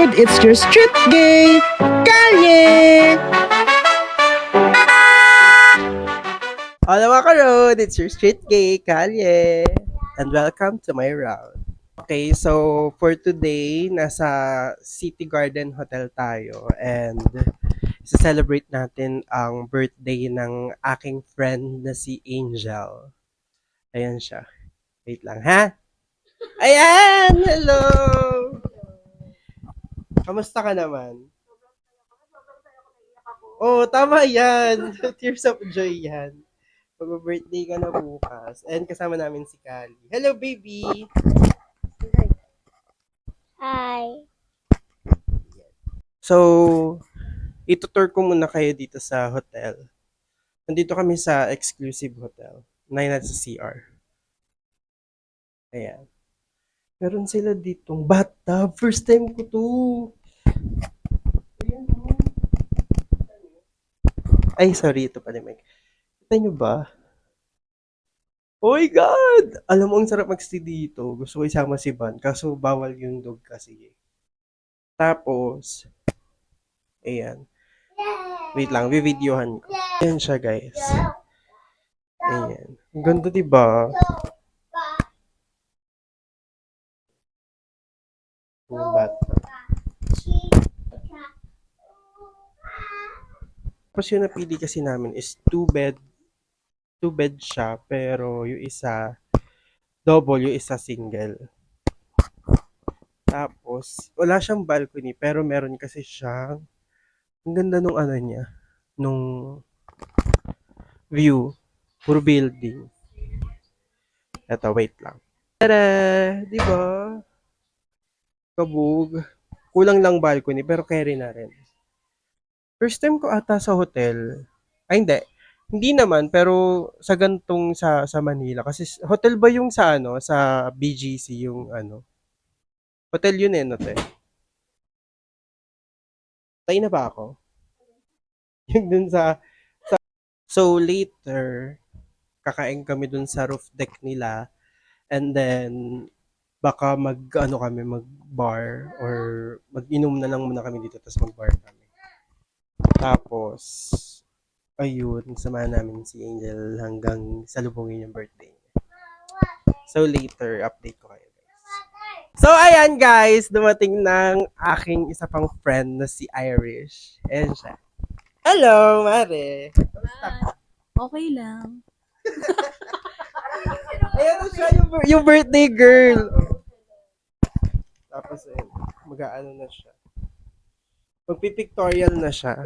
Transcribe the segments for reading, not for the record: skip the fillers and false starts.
neighborhood, it's your street gay, Kalye! Hello mga karod, it's your street gay, Kalye. And welcome to my round. Okay, so for today, nasa City Garden Hotel tayo and celebrate natin ang birthday ng aking friend na si Angel. Ayan siya. Wait lang, ha? Ayan! Hello! Kamusta ka naman? Oh, tama yan. Tears of joy yan. Mag-birthday ka na bukas. And kasama namin si Kali. Hello, baby! Hi. So, itutur ko muna kayo dito sa hotel. Nandito kami sa exclusive hotel. Na nasa CR. Ayan. Meron sila ditong bathtub. First time ko to. Ayan, oh. Ay, sorry. Ito pala, Mike. Kita nyo ba? Oh my God! Alam mo, ang sarap mag-stay dito. Gusto ko isama si Van. Kaso, bawal yung dog kasi. Tapos, ayan. Wait lang, videohan ko. Ayan siya, guys. Ayan. Ang ganda, diba? Yung bathtub. Tapos yung napili kasi namin is two bed siya, pero yung isa double, yung isa single. Tapos, wala siyang balcony, pero meron kasi siyang, ang ganda nung ano niya, nung view, puro building. Eto, wait lang. Tada! Di ba? Kabog. Kulang lang balcony, pero carry na rin. First time ko ata sa hotel. Ay, hindi. Hindi naman, pero sa gantong sa Manila. Kasi hotel ba yung sa ano, sa BGC yung ano? Hotel yun eh, no, te? Tayo na ba ako? Yung dun So, later, kakain kami dun sa roof deck nila. And then, baka ano kami, mag-bar or mag-inom na lang muna kami dito tapos mag-bar kami. Tapos, ayun, samahan namin si Angel hanggang salubungin yung birthday niya. So, later, update ko kayo, guys. So, ayan, guys, dumating ng aking isa pang friend na si Irish. Ayan siya. Hello, Mare! Okay lang. Ayan na siya, yung birthday girl. Tapos, ayun, mag-aano na siya. Magpipictorial na siya.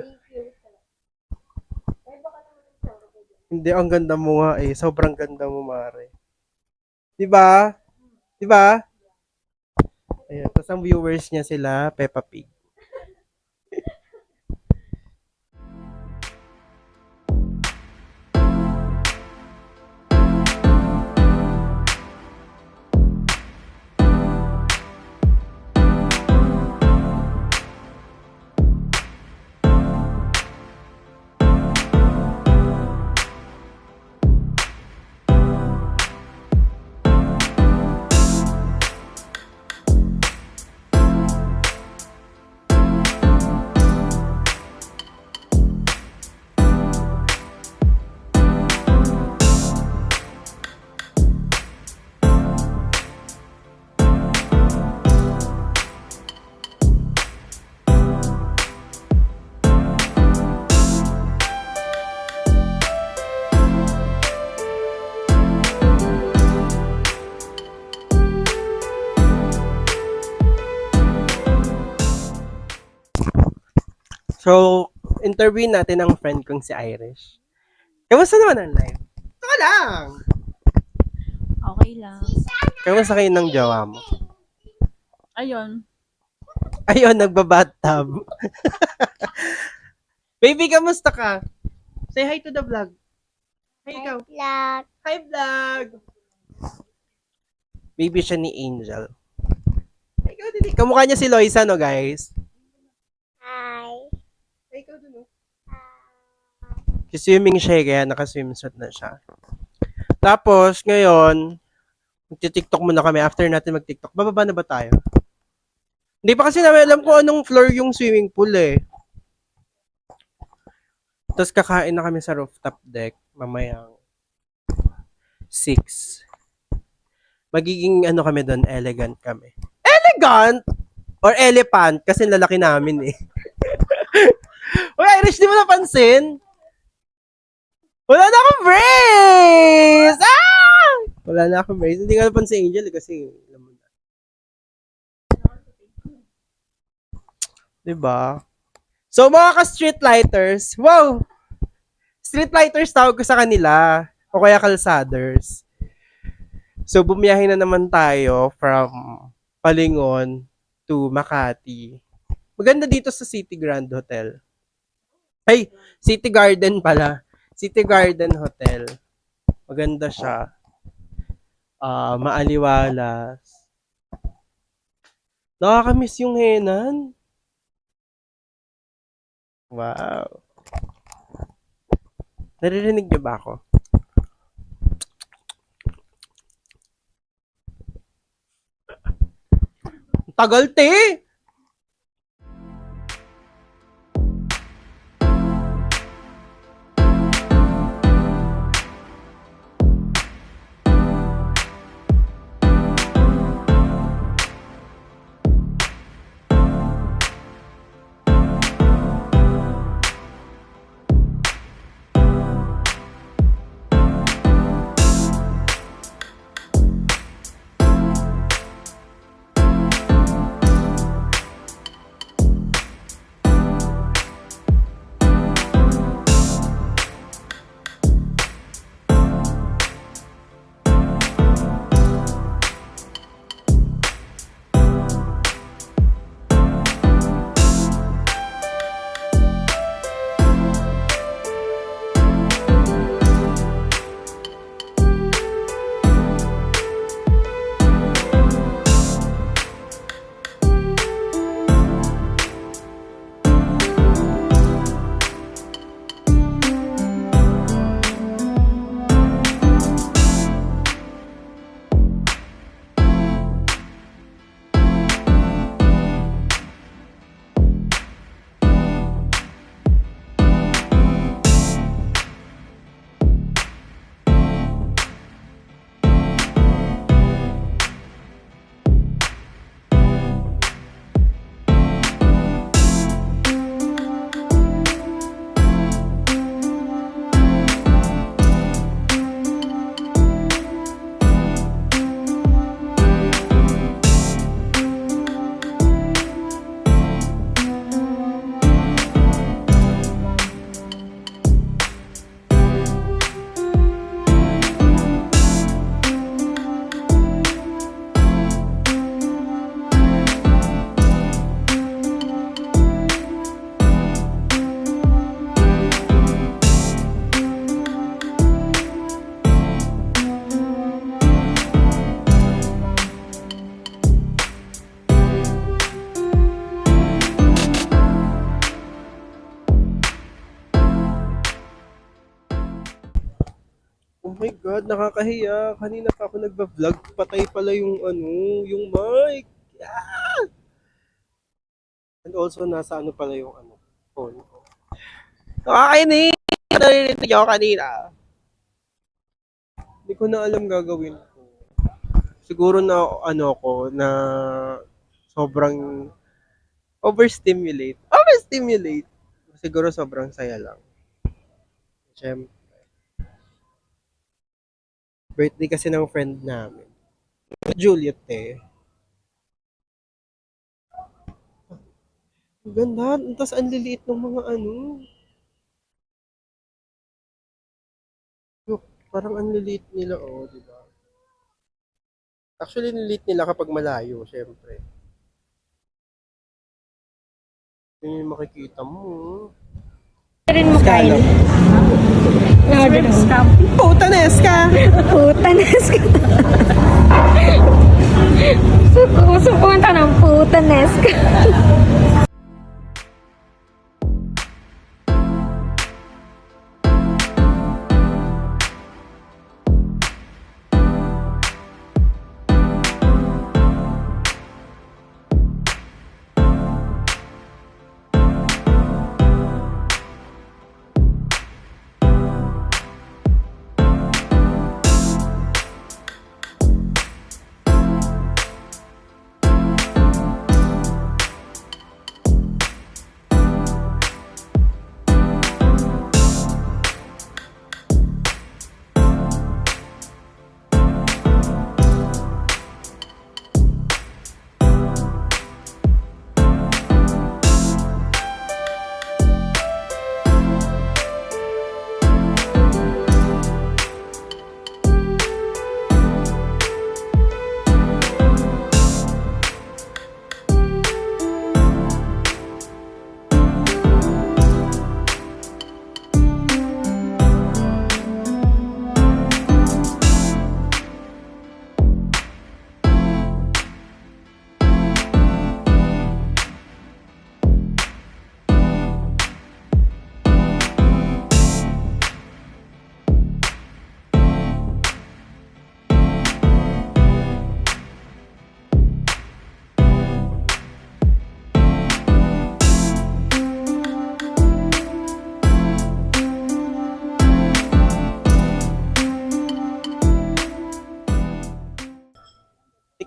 Hindi, ang ganda mo nga eh. Sobrang ganda mo, Mare. Diba? Diba? Ayan, tapos ang viewers niya sila, Peppa Pig. So, interview natin ang friend kong si Irish. Kamusta naman ang life? Ito lang! Okay lang. Kamusta kayo ng jowa mo? Ayun. Ayun, nagbabathtub. Baby, kamusta ka? Say hi to the vlog. Hi, ikaw. Vlog. Hi, vlog! Baby siya ni Angel. Ikaw din. Kamukha niya si Loisa, no, guys? Hi. Ay, ikaw din, no? Swimming siya, kaya naka-swimsuit na siya. Tapos, ngayon, magti-TikTok muna kami. After natin mag-TikTok, bababa na ba tayo? Hindi pa kasi namin alam kung anong floor yung swimming pool eh. Tapos kakain na kami sa rooftop deck mamayang 6. Magiging ano kami doon, elegant kami. Elegant? Or elephant? Kasi lalaki namin eh. Uy, Irish, di mo napansin? Wala na akong brace! Ah! Wala na akong brace. Hindi ka napansin, Angel, eh, kasi alam mo na. Diba? So, mga ka-street lighters, wow! Street lighters tawag ko sa kanila. O kaya kalsaders. So, bumiyahe na naman tayo from Palingon to Makati. Maganda dito sa City Grand Hotel. Ay, City Garden pala. City Garden Hotel. Maganda siya. Maaliwalas. Nakakamiss yung Henan. Wow. Naririnig niyo ba ako? Tagal, te! Oh my God, nakakahiya. Kanina pa ako nagba-vlog. Patay pala yung yung mic. Ah! And also, nasa pala yung phone ko. Nakakainis! Narinig ako kanina. Hindi ko na alam gagawin ko. Siguro na ko na sobrang overstimulate. Overstimulate! Siguro sobrang saya lang. Siyempre. Birthday kasi ng friend namin. Juliet eh. Ang ganda. Tapos ang liliit ng mga Look, parang ang liliit nila, oh, di ba? Actually, niliit nila kapag malayo, syempre. Yun yung makikita mo. Rin mo kain. Shrimp scampi. Putanes ka! Putanes ka. Pumunta ng putanes ka.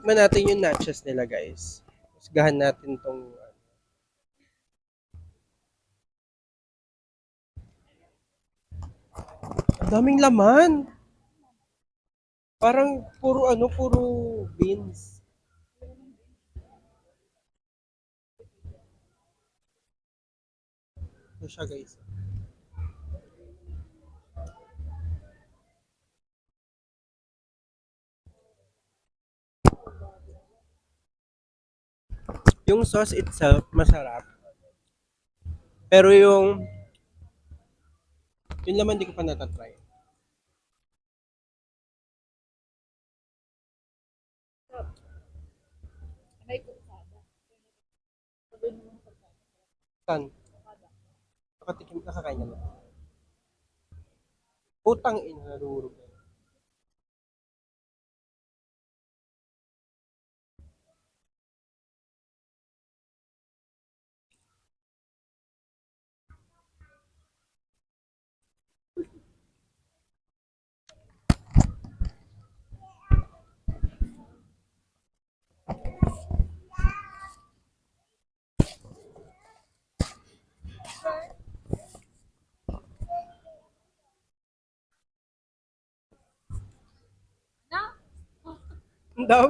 Tikman natin yung nachos nila, guys. Husgahan natin tong... Ang daming laman. Parang puro beans. Ito siya, guys. Yung sauce itself, masarap. Pero yung laman, di ko pa natatry. Saan? Nakakain naman. Putang ina, nadurog. Ang daw?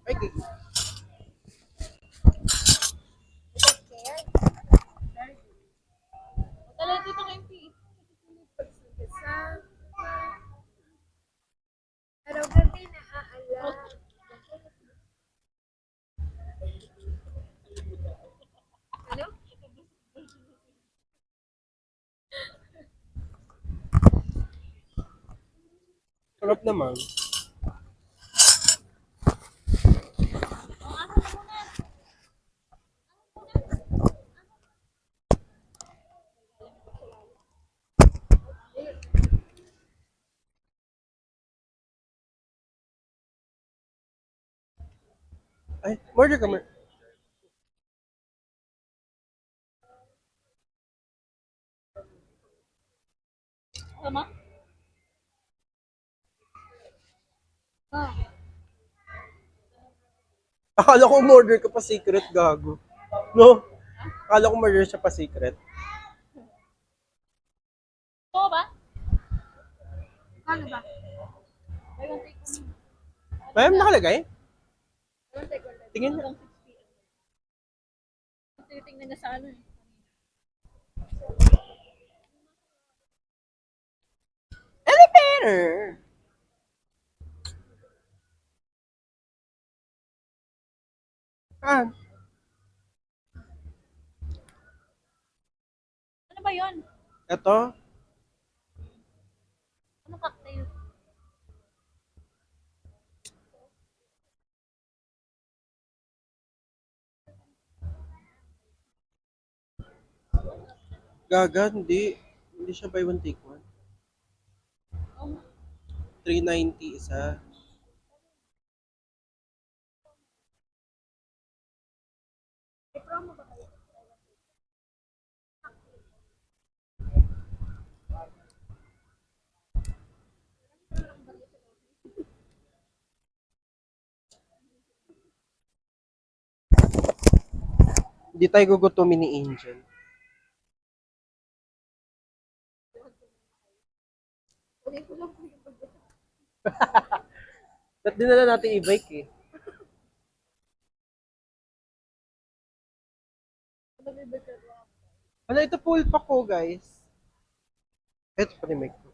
Ay, Araw-gabi na aala. Ano? sarap naman. Ay, order ka, Tama? Akala ko umorder ka pa secret, gago. No? Akala ko umorder siya pa secret. Oo ba? Ano ba? Mayroon nakalagay? Tingin na. Tinitingnan niya sa ano eh. Elevator! Ah, Ano ba yun? ito. Ano cocktail? Gaga, hindi. Hindi siya buy one take one. 390 isa. Hindi tayo gugutumin ni Angel. Ba't dinala natin e-bike eh? Ano, ito full pack ko, guys. Ito pa ni Mike.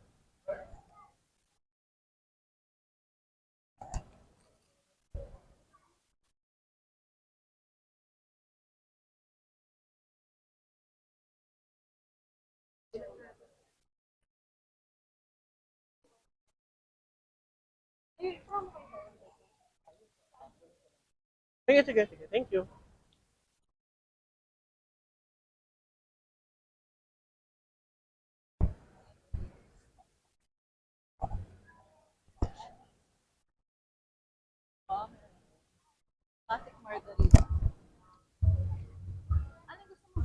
Sige, sige, sige. Thank you. Classic margarita. Ano gusto mo?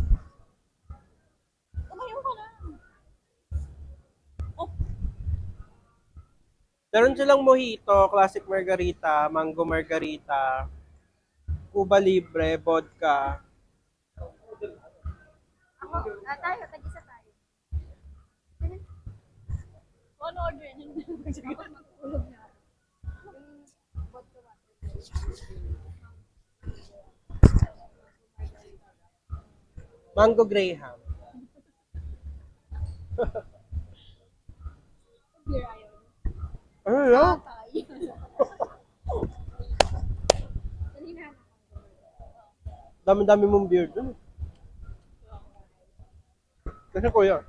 Umayo ka na. Oh. Meron silang mojito, classic margarita, mango margarita, Cuba Libre, vodka. Ako, tayo, tag-isa tayo. Kung ano order yun? Ako, magtulog na ako. Yung vodka water. Mango Graham. Beer ayaw. Ano yun? Tayo. Dali na. Dami-dami mong beer dun. Kasi kuya.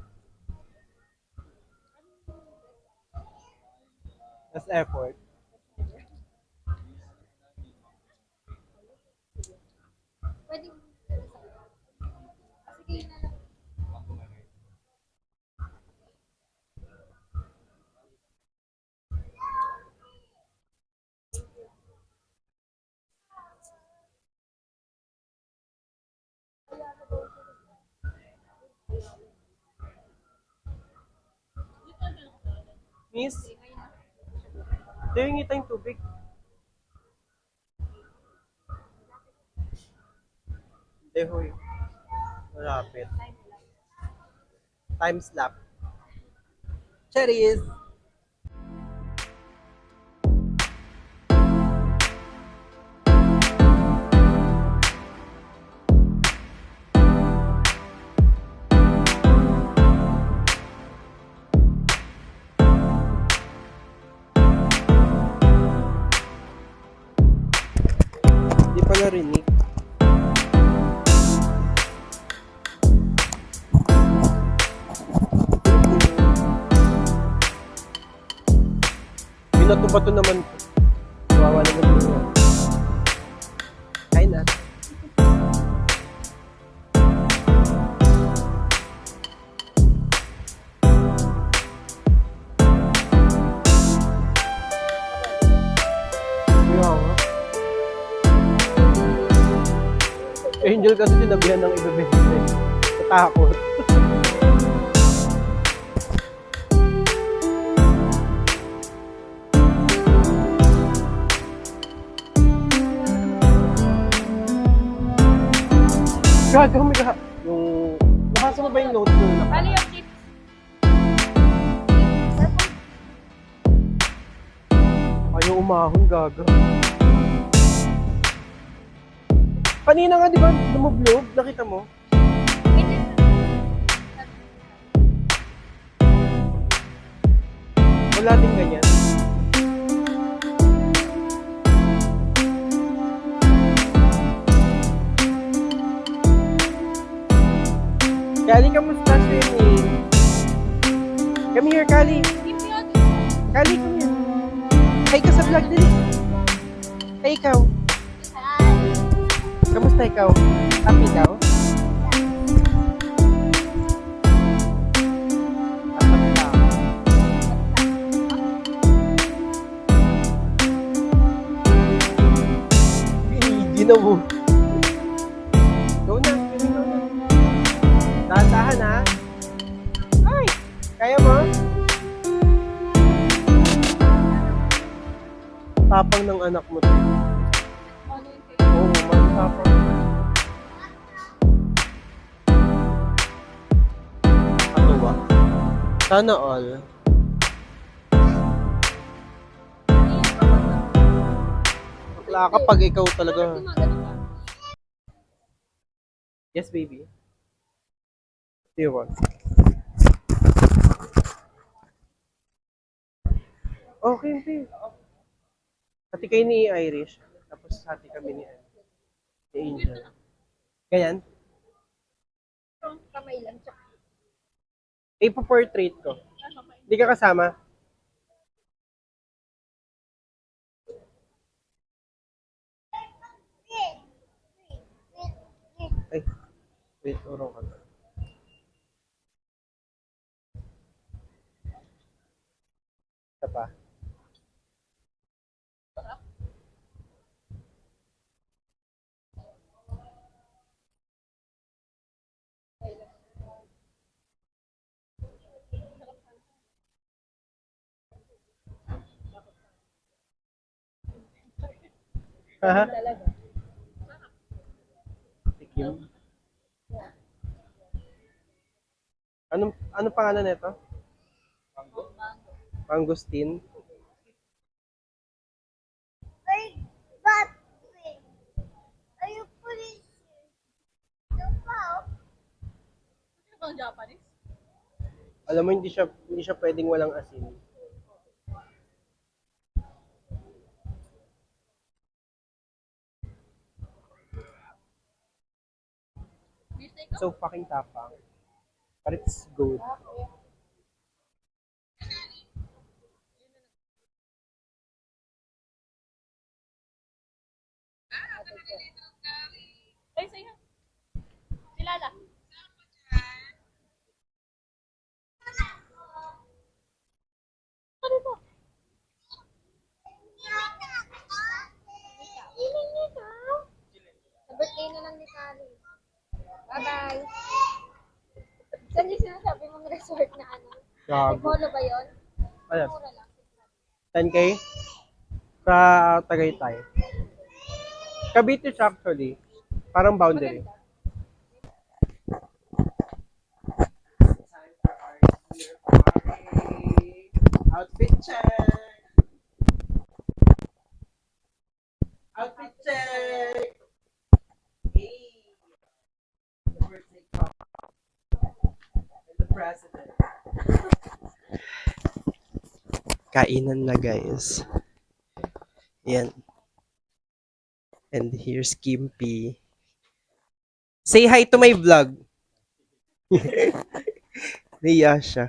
That's effort. Pwede mo. Sige na lang. Miss, hingi tayong tubig. Dehoy. Malapit. Time slap. Cherries! Hindi pala rinig. Binato-bato naman ko. Kawawa naman yun. Kain na. Kaya nga. Angel kasi sinabihan ng iba bente. Natakot. Gaga, may gaha. Yung... Nabasa mo ba yung note ko? Bali yung chips. Ayaw umahon, gaga. Kanina nga, di ba, lumublog? Nakita mo? Wala din ganyan. Kali, kamusta swimming? Come here, Kali. Kali, come here. Hi ka sa vlog din. Hey, ikaw. Kamusta ikaw? Happy daw? Happy daw. Hindi na mo. Go na. Dahan-dahan ha. Ay! Kaya mo? Tapang ng anak mo. Oo, matapang. Katuwa. Sana all. Bakla ka pag ikaw talaga. Yes, baby. Do you want? Okay, okay. Hati kayo ni Irish. Tapos hati kami ni Angel. Ganyan. Kamay lang. Tsaka. Ipo-portrait ko. Hindi ka kasama? Ay, wait, urong ka na. Isa pa. Ha? Talaga. Tikim. Ano pangalan nito? Mangosteen. Ay, but wait. Are you putting the mouth? Ano bang Japanese? Alam mo, hindi siya pwedeng walang asin. Beef steak? So fucking tapang. But it's good. Ay, sa'yo. Kilala. Ano ito? Sa birthday na lang ni Kari. Bye-bye. Saan yung sinasabi mong resort na ano? Gago. Polo ba yun? Ayan. Mura lang. 10K? Sa Tagaytay. Cavite siya actually. Parang boundary. Maganda. Outfit check! Outfit check! Hey! The birthday card. And the president. Kainan na guys. Yan. And here's Kimpy. Say hi to my vlog. Niya siya.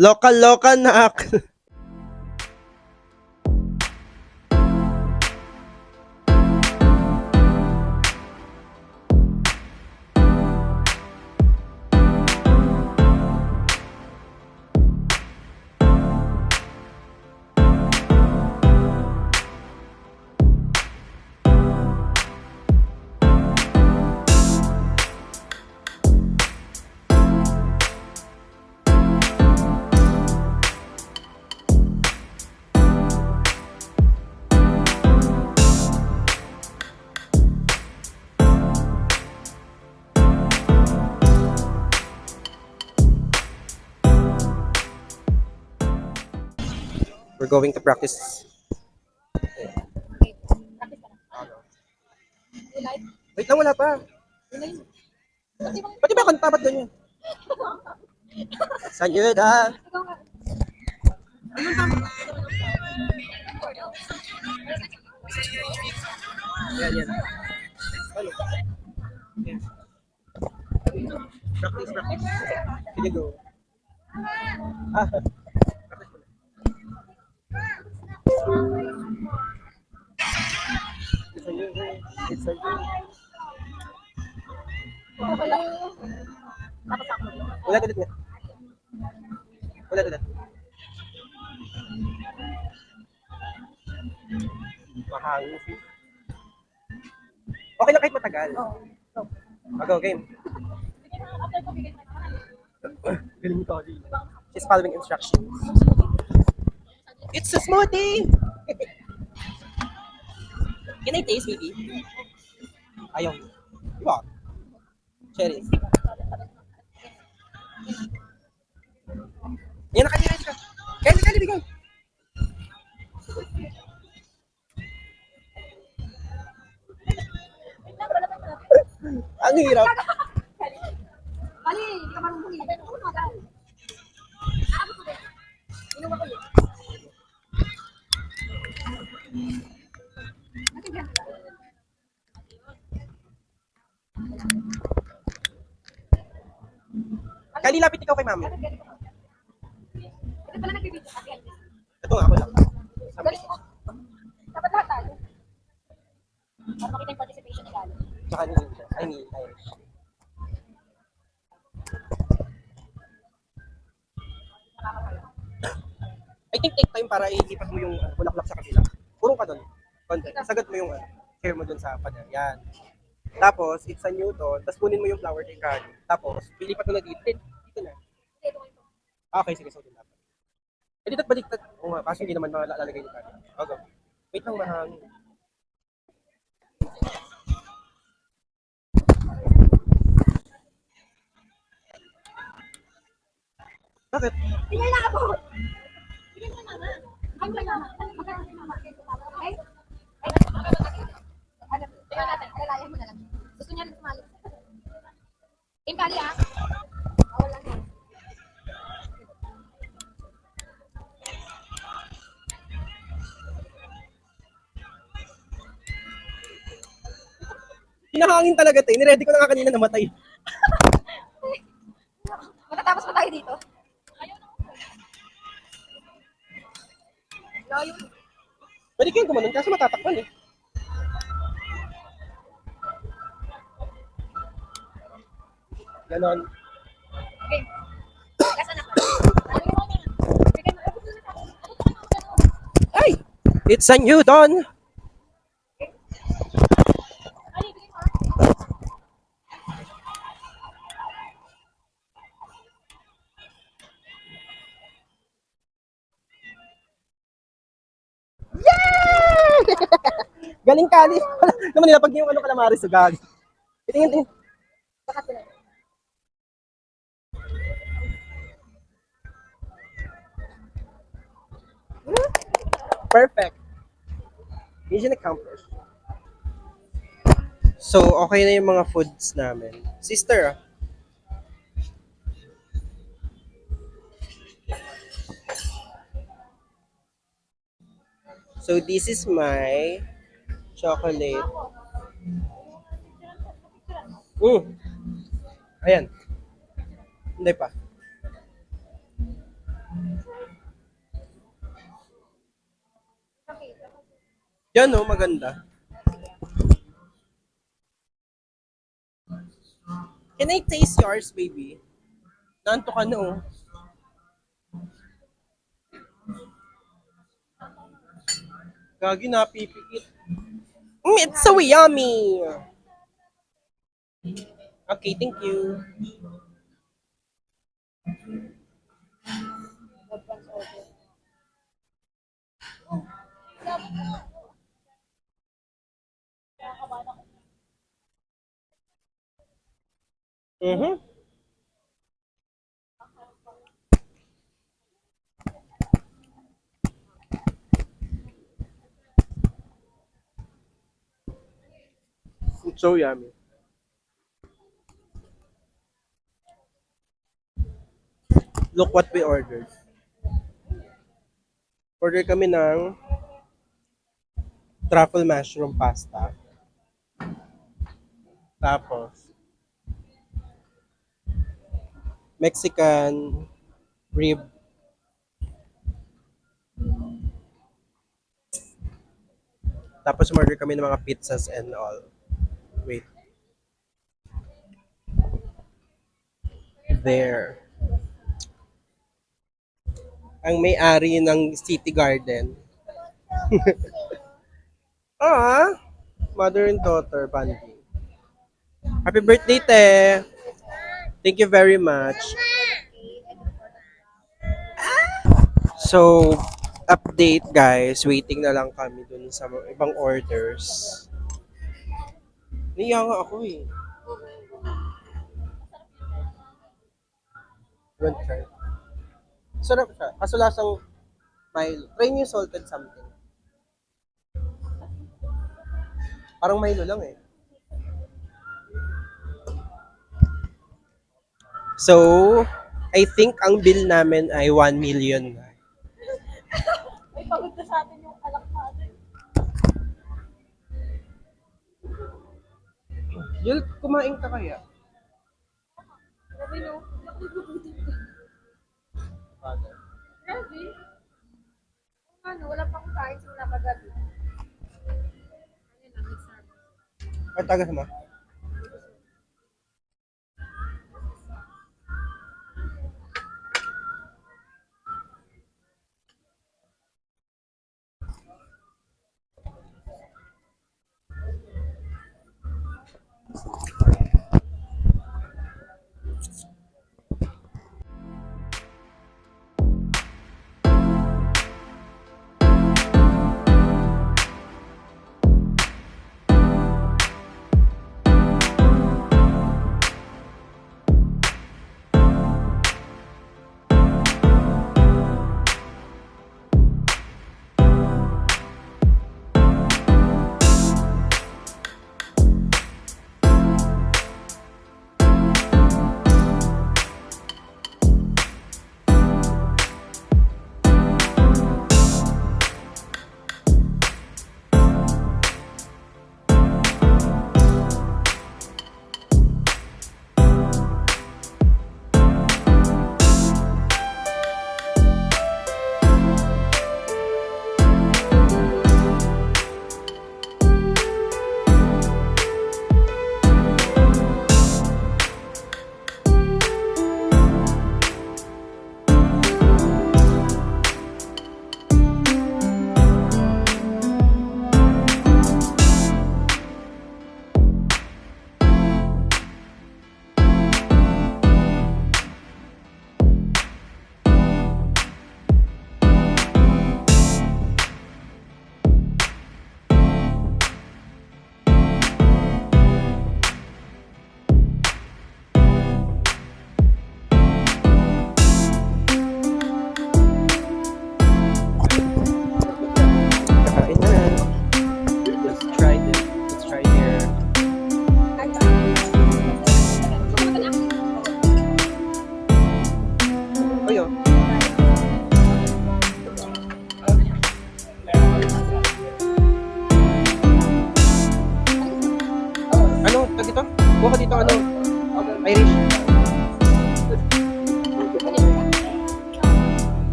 Lokal nak. We're going to practice. You like? Wait lang, wala pa. Pati ba kanta? Ba't ganyan? Sayuda. Ikaw nga. Yan, yan. Ano? Yes. Practice. Sige, go. Ah. It's a you. Ulit nga. Ulit. Mahangin si. Okay lang kahit matagal. Go, game. After ko bigay Galing ko. She's following instructions. It's a smoothie! Can I taste, baby? Ayaw. Diba? Cherries. Yan na kanina siya. Kali, bigay. Ang hirap. Kali, hindi ka marunong bumili. Ano nga ba? Ako ko din. Inuwa ko yun. Natigyan ka. Kali, lapit ikaw kay mami. Ito pala nagbibigay sa akin. Ito nga, ako lang. Galing mo. Dapat lahat tayo. Para makita yung participation ni Kali. Tsaka ni Ninja. Ay, ni Irish. I think take time para ilipat mo yung bulaklak sa kabila. Purong ka doon. Konti. Sagat mo yung hair mo doon sa pader. Yan. Tapos, it's a new to. Tapos kunin mo yung flower kay Kali. Tapos, pilipat mo na dito. Dito na. Ito ko ito. Okay, sige. So, dapat. Eh, dito't baliktad. Oo nga, kasi hindi naman malalagay ni Kari. Okay. Wait lang, mahangin. Bakit? Tingnan na ako! Tingnan mo mama. Ang kay mama. Magkano si mama? Okay? Ay, ano? Tingnan natin. Alalayan mo na lang. Gusto niya rin sumali. Impali ah. Wala na. Hinahangin talaga tayo. Niready ko na nga kanina namatay. Matatapos pa tayo dito. Layo. Pwede kayong gumanon kasi matatakpan eh. Ganon. Okay. Kasan ako? Ano yung mga? Bigay mo. Ay! It's a new dawn! Ay, bigay mo. Galing Kali! Naman nila pag yung ano kalamaris sa gag. Tingin, tingin. Bakat ko na. Perfect. Mission accomplished. So, okay na yung mga foods namin. Sister, ah. So, this is my chocolate. Ayan. Hindi pa. Yan oh, maganda. Can I taste yours, baby? Nanto ka na oh. Gagi, napipikit. It's so yummy! Okay, thank you. Mm-hmm. It's so yummy. Look what we ordered. Order kami ng truffle mushroom pasta. Tapos, Mexican rib. Tapos, order kami ng mga pizzas and all. Wait. There. Ang may-ari ng City Garden. Ah, mother and daughter bonding. Happy birthday, te! Thank you very much. So, update guys. Waiting na lang kami dun sa ibang orders. Niya nga ako eh. You want to try? Sarap siya. Kaso lasang Milo. Try niyo yung salted something. Parang Milo lang eh. So, I think ang bill namin ay 1 million na. May pagod na sa atin yung alak natin. Yul, kumain ka kaya? Grabe no. Father. Grabe. Ano, wala pa akong kain simula kagabi. Ayun lang, may Starbucks. Ay, tagas mo.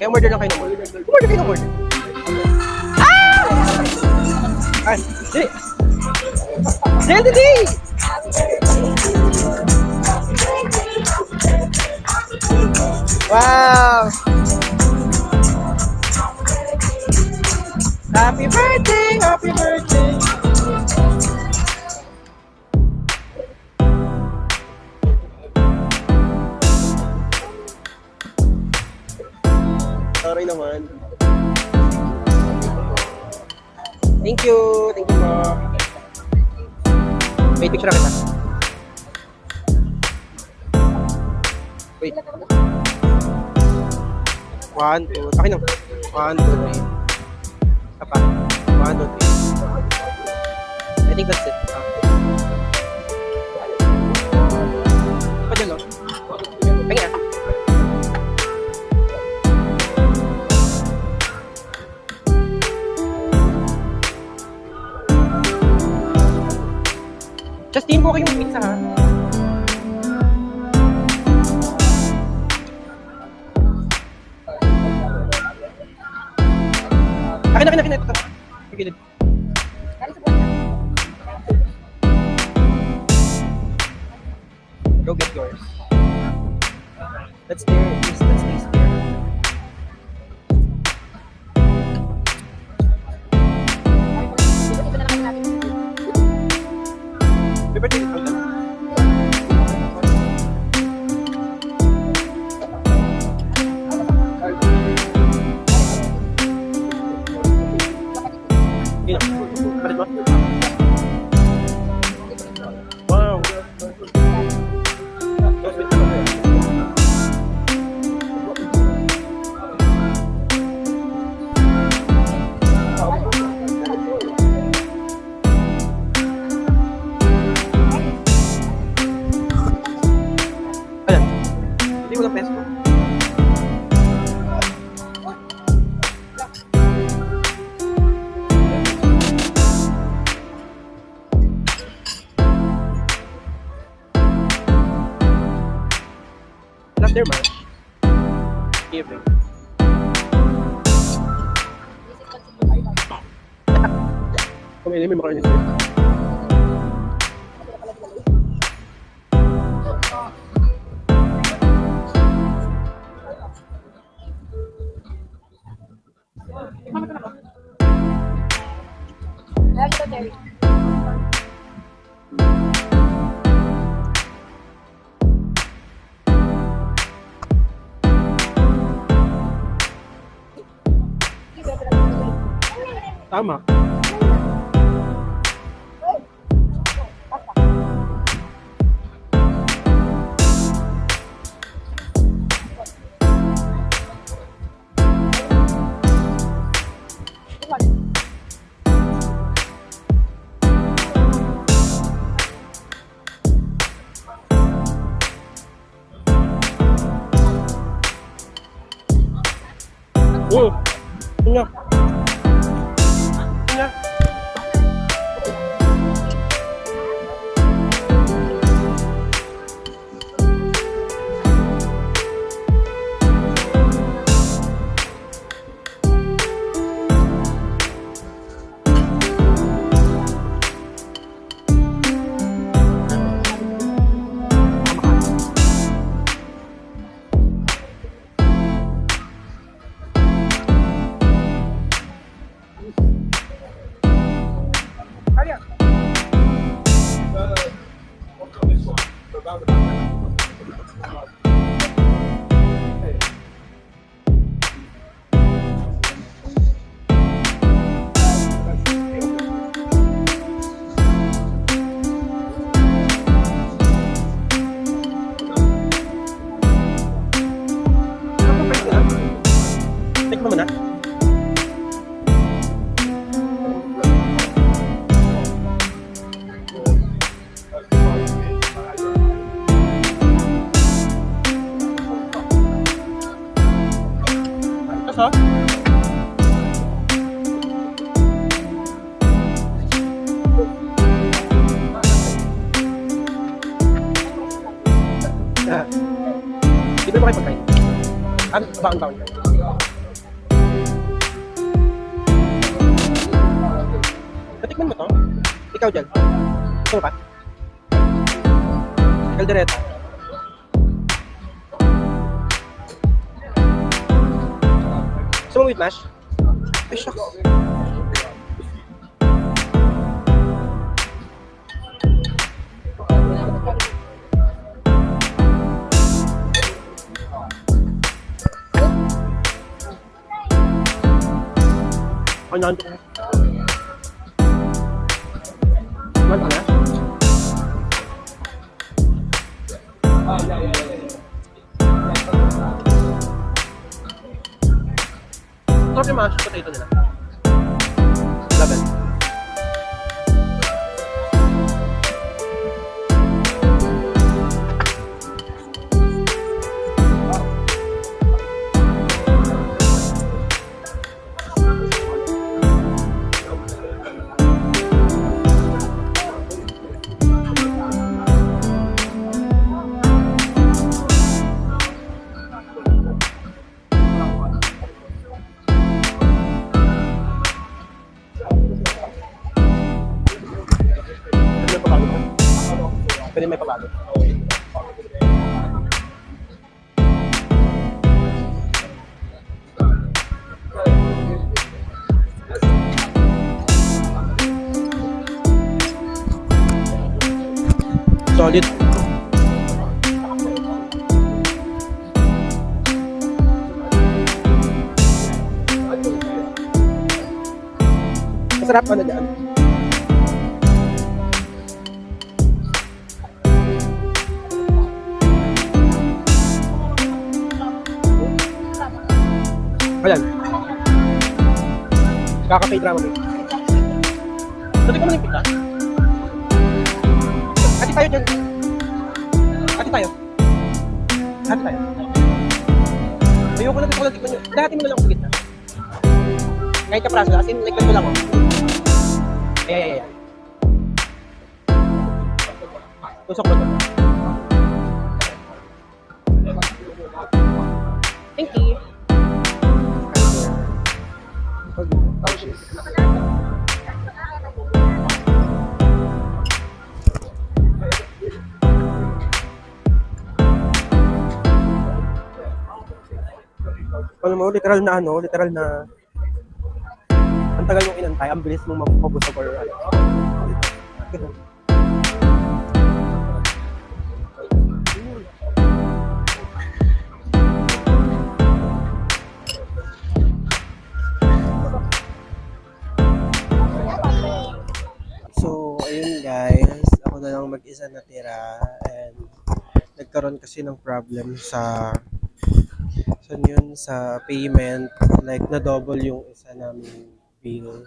umorder lang kayo ng order. Umorder kayo ng order. Ah! Ay, di! Di! Wow! Happy birthday! Happy birthday! Sorry naman. Thank you po. Wait, picture na kita. Wait. 1, 2. Akin lang. 1, 2, 3. Apa? 1, 2, 3. I think that's it. Pa dyan, no? Pagin na. Justin, ko kayong pizza, ha? Akin. Ito. Pagilid. Go get yours. Let's taste there. Happy birthday. Wow. Ayan. Hindi ko lang peso. Not there, man. Giving. Kung may makaroni dito. Tama. Nga. Tikman mo na. Asa? Dito ba kayo pagkain? Ano? Baon-baon kayo? Tikman mo to. Ikaw dyan. Gusto mo pa? Caldereta. Gusto mo with mash? Ay, shucks. Ano na? Ano na? Sarap yung mashed potato nila. Love it. Pwede may pabalot. Solid. Masarap ano dyan? Ayan. Kaka-pay drama mo. Natik mo na yung pita? Ati tayo dyan. Ati tayo. Ati tayo. Ayoko na dito ko na tikman nyo. Dati mo na lang ako sa gitna. Kahit kapraso, as in, like, mo lang ako. Ay. Tusok mo to. Thank you. Alam mo, literal na ang tagal mong inantay, ang bilis mong mapapabusog or ano. Ganun. So, ayun guys, ako na lang mag-isa natira and nagkaroon kasi ng problem sa sa payment, like na double yung isa naming bill.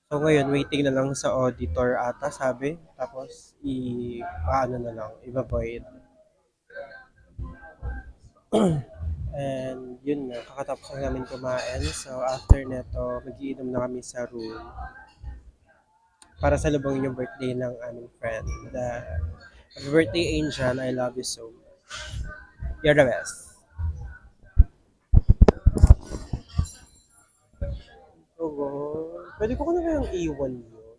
So ngayon waiting na lang sa auditor ata sabi, tapos paano na lang, i-void. And yun na, kakatapos na namin kumain. So after neto, mag-iinom na kami sa room para salubungin yung birthday ng aming friend. Happy birthday Angel, I love you so much. You're the best. Oo. Pwede ko na kayang iwan yun.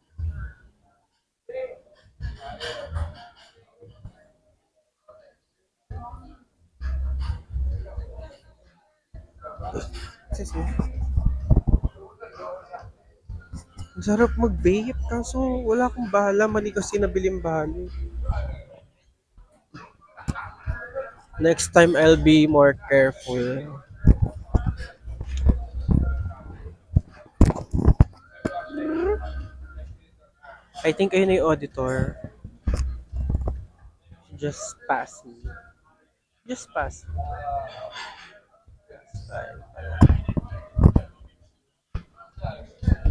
Kasi ang sarap mag-vape, kaso wala akong bahala, mali kasi nabiling bali. Next time, I'll be more careful. I think ayun na yung auditor. Just pass me. Just pass me.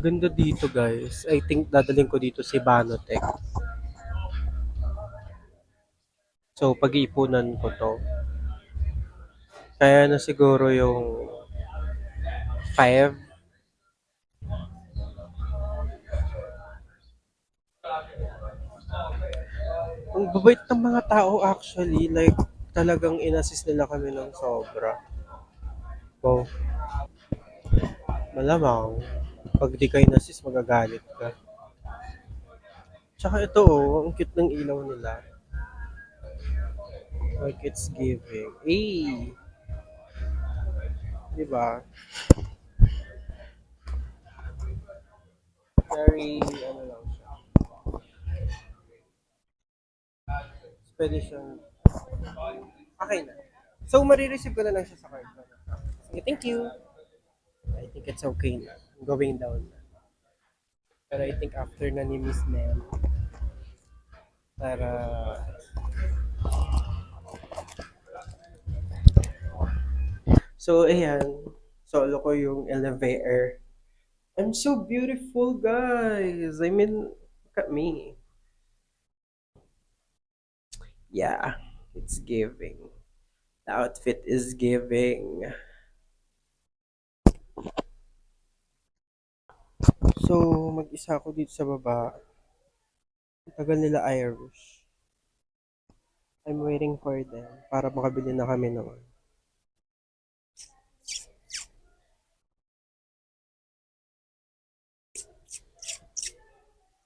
Ganda dito guys. I think dadaling ko dito si Banotech. So pag-iipunan ko to. Kaya na siguro yung 5. Ang babait ng mga tao actually. Like talagang inassist nila kami ng sobra. Wow. Malamang pag di ka inassist magagalit ka. Tsaka ito oh, ang cute ng ilaw nila. Like it's giving. Eh, di ba? Very, ano lang siya. Pwede siyang, okay na. So, marireceive ko na lang siya sa card ko. Sige, thank you. I think it's okay na. I'm going down na. Pero I think after na ni Miss Mel, para so, ayan. Solo ko yung elevator. I'm so beautiful, guys. I mean, look at me. Yeah, it's giving. The outfit is giving. So, mag-isa ako dito sa baba. Ang tagal nila Irish. I'm waiting for them para makabili na kami noon.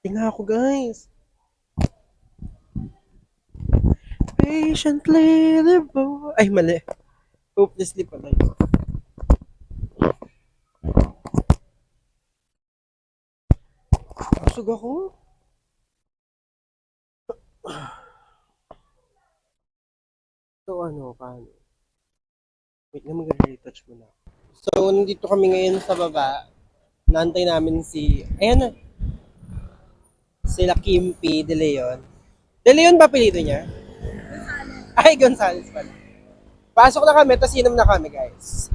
Tingnan ako, guys. Patiently live on. Ay, mali. Hopelessly pala yun. Busog ako. So, ano, paano? Wait na, mag-retouch muna. So, nandito kami ngayon sa baba. Naantay namin si, ayan na. Sila Kimpi De Leon. De Leon ba apelido niya? Ay, Gonzales pala. Pasok na kami, tapos inom na kami, guys.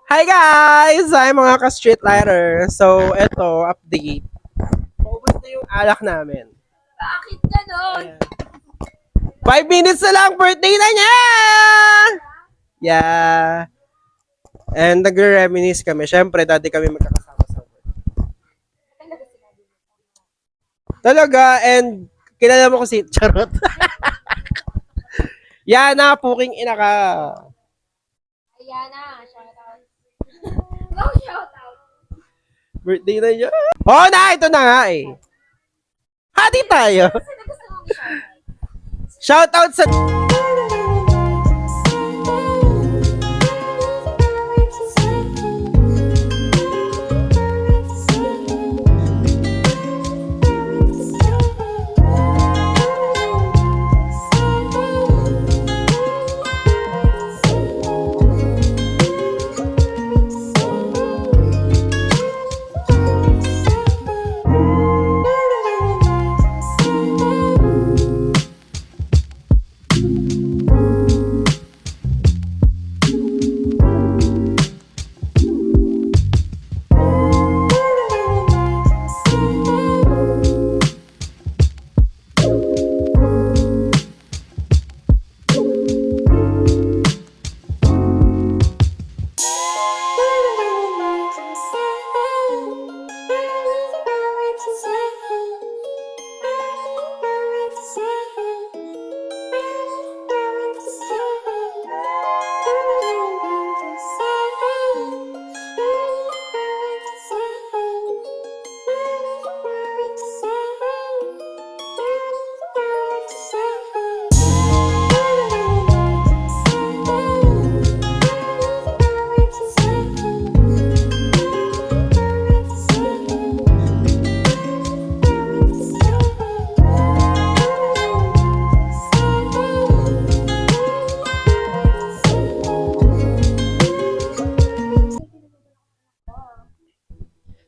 Hi guys! Hi mga ka-street lighter. So, eto, update. Paubos na yung alak namin. Bakit ganon? Ayan. 5 minutes na lang, birthday na niya! Yeah. And nagre-reminisce kami. Siyempre, dati kami magkakasama sa work. Talaga, and kilala mo ko si Charot. Yana, puking ina ka. Ayan na, shout out. Go shout out. Birthday na niya. Oh, na! Ito na nga eh. Hati tayo. Sino gusto mong i-shout out? Shout out sa...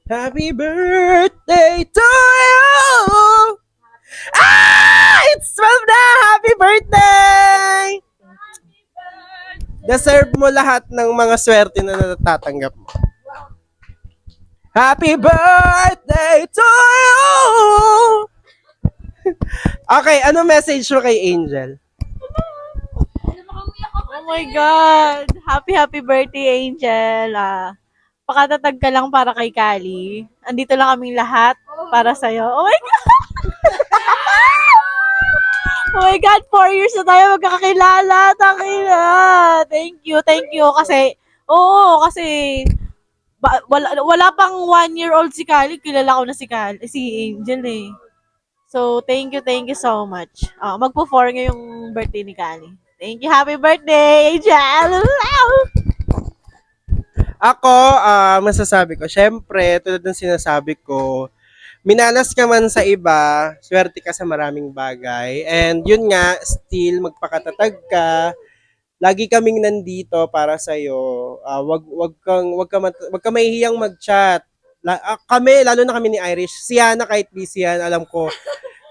Happy birthday to you! Ah! It's 12 na! Happy birthday! Deserve mo lahat ng mga swerte na natatanggap mo. Happy birthday to you! Okay, ano message mo kay Angel? Ano ba kang uyak my God! Happy birthday, Angel. Pakatatag ka lang para kay Kali. Andito lang kaming lahat para sa'yo. Oh my God! Oh my God, 4 years na tayo magkakakilala. Takina. Thank you. Kasi, oo, kasi, wala pang 1-year-old si Kali. Kilala ko na si Angel eh. So, thank you so much. Magpo-4 ngayong birthday ni Kali. Thank you. Happy birthday, Angel! Ako, masasabi ko, syempre, tulad ng sinasabi ko, minalas ka man sa iba, swerte ka sa maraming bagay. And yun nga, still, magpakatatag ka. Lagi kaming nandito para sa iyo. Wag ka mahihiyang mag-chat. Kami, lalo na kami ni Irish. Si Hana, kahit busy yan, alam ko,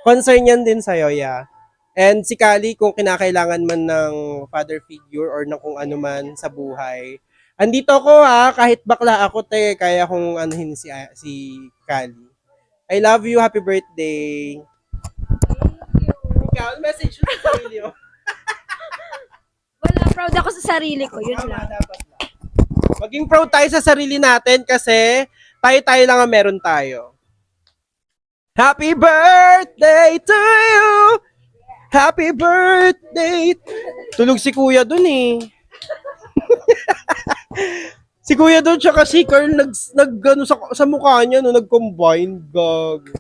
concern yan din sa'yo, yeah. And si Kali, kung kinakailangan man ng father figure or ng kung ano man sa buhay, andito ako ha, kahit bakla ako, kaya kong anuhin si Kali. I love you, happy birthday. Ikaw, message mo sa sarili mo. Wala, proud ako sa sarili ko. Yun Tama, lang. dapat lang. Maging proud tayo sa sarili natin kasi tayo lang ang meron tayo. Happy birthday to you! Happy birthday! Tulog si kuya dun eh. Si kuya dun tsaka si Carl ano, sa mukha niya no, nag-combine. Gag.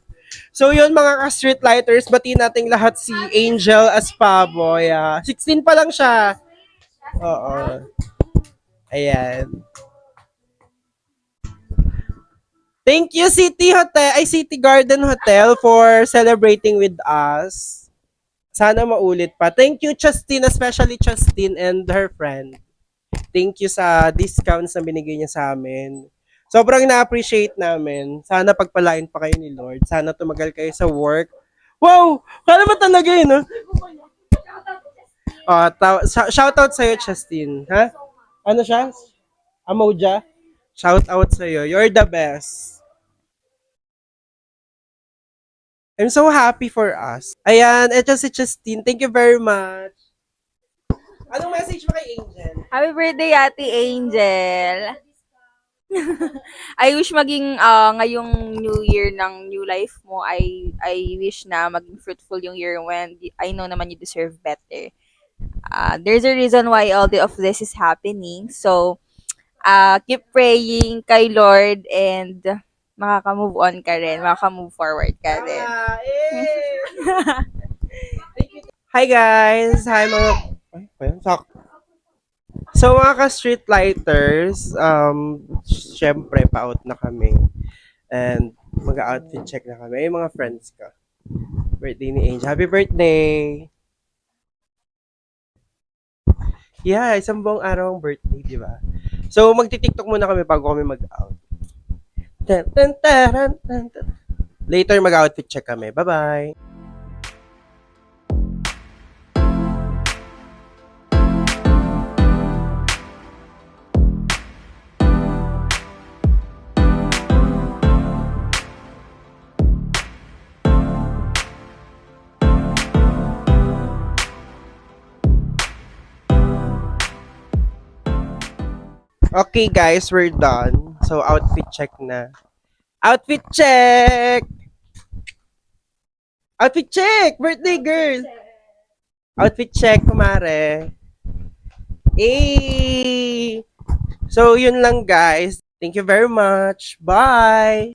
So yun mga ka-street lighters, bati nating lahat si Angel Aspavo. 16 pa lang siya. Oo. Ayan. Thank you City Garden Hotel for celebrating with us. Sana maulit pa. Thank you Justin, especially Justin and her friend. Thank you sa discounts na binigay niya sa amin. Sobrang na-appreciate namin. Sana pagpalain pa kayo ni Lord. Sana tumagal kayo sa work. Wow! Kala ba talaga yun, no? Shoutout sa'yo, Justin. Ha? Ano siya? Amoja? Shoutout sa'yo. You're the best. I'm so happy for us. Ayan, ito si Justine. Thank you very much. Anong message mo kay Angel? Happy birthday, Ate Angel. I wish maging ngayong new year ng new life mo, I wish na maging fruitful yung year when I know naman you deserve better. There's a reason why all of this is happening. So, keep praying kay Lord and makaka-move on ka rin, makaka-move forward ka rin. Hi guys! Hi mga... So mga ka-street lighters, syempre pa-out na kami. And mag-outfit check na kami. Ay, mga friends ka. Birthday ni Angel. Happy birthday! Yeah, isang buong araw ang birthday, di ba? So magti-TikTok muna kami bago kami mag-out. Later mag-outfit check kami. Bye-bye! Okay guys, we're done. So outfit check na. Outfit check! Outfit check! Birthday girl! Outfit check, kumare. Hey! So yun lang guys. Thank you very much. Bye!